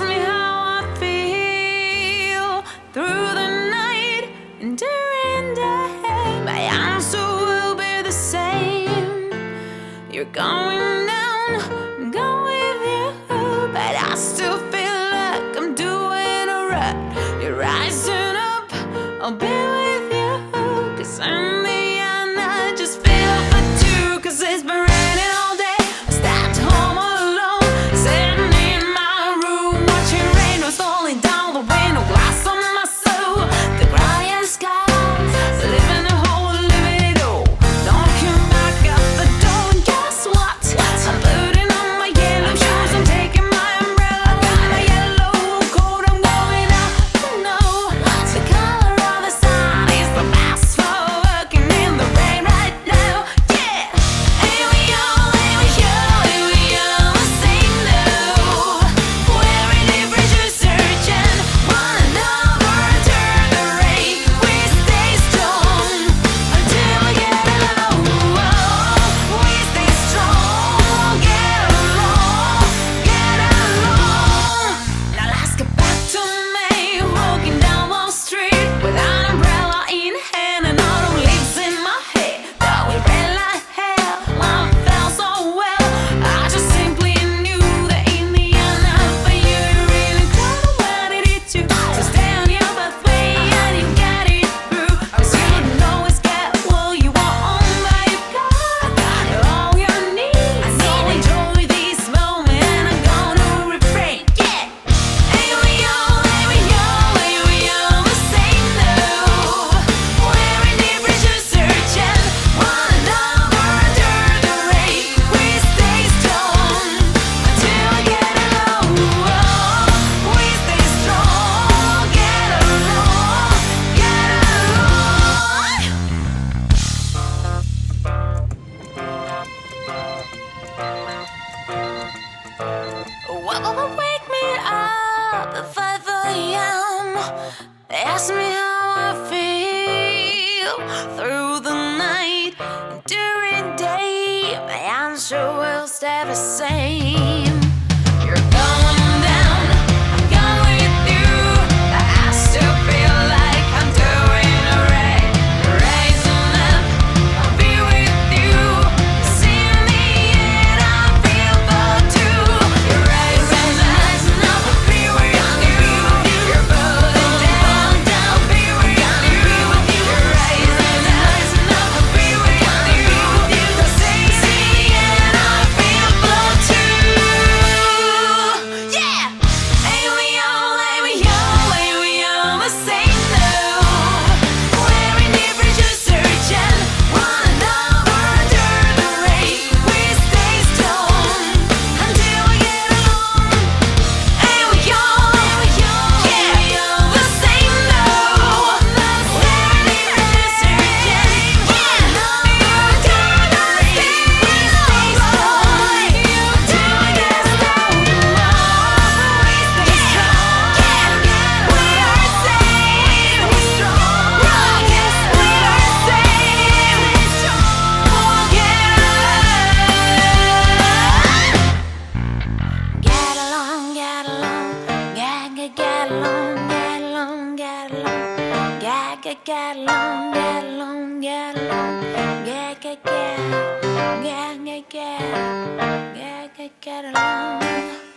ask me how I feel through the night and during day. My answer will be the same. You're going down, I'm going with you, but I still feel like I'm doing alright. You're rising up, I'll be with you, 'cause in the end I just feel for two. 'Cause it's been raining all day, I stayed home alone, sitting in my room watching rain was falling down the window glass on my soul. The crying skies, living the whole living it all. Looking back at the door, and guess what? I'm putting on my yellow shoes, I'm taking my umbrella, got my yellow coat, I'm going out. Oh no, the color of the sun is the best for working in the rain right now. Yeah, and we all the same though. Wearing different shoes, searching one another, turn the rain. We stay strong until we get along. We stay strong, get along, get along. Now let's get back to me, walking down Wall Street with an umbrella in hand and autumn leaves in my head. That we ran like hell, life felt so well. I just simply knew that in the end I'd for you. You really don't know what it is to. So stay on your pathway and you get it through. 'Cause you don't always get what you want, but you got all you need. So enjoy this moment and I'm gonna refrain. Yeah, and we all the same though. Wearing different shoes, searching one another under the rain. We stay strong until we get along. We stay strong, get along, get along. Wake me up at 5 a.m. Ask me how I feel through the night and during day. My answer will stay the same. You're going down, I'm going with you, but I still feel like I'm doing alright. Rising up, I'll be with you. 'Cause in the end I feel for two. You're rising up, I'll be with you. You're falling down, I'll be with you. You're rising up, I'll be with you. 'Cause in the end I feel for two. Yeah, and we all the same though. Wearing different shoes, searching one another under the rain. We stay strong until we get along. And we all the same though. Wearing different shoes, searching one another under the rain. We stay strong until we get along. We stay strong, we are safe. We're strong, yes, we are safe. We're strong, get along, get along, get along, get along, get along, get along, get along, get along, get along.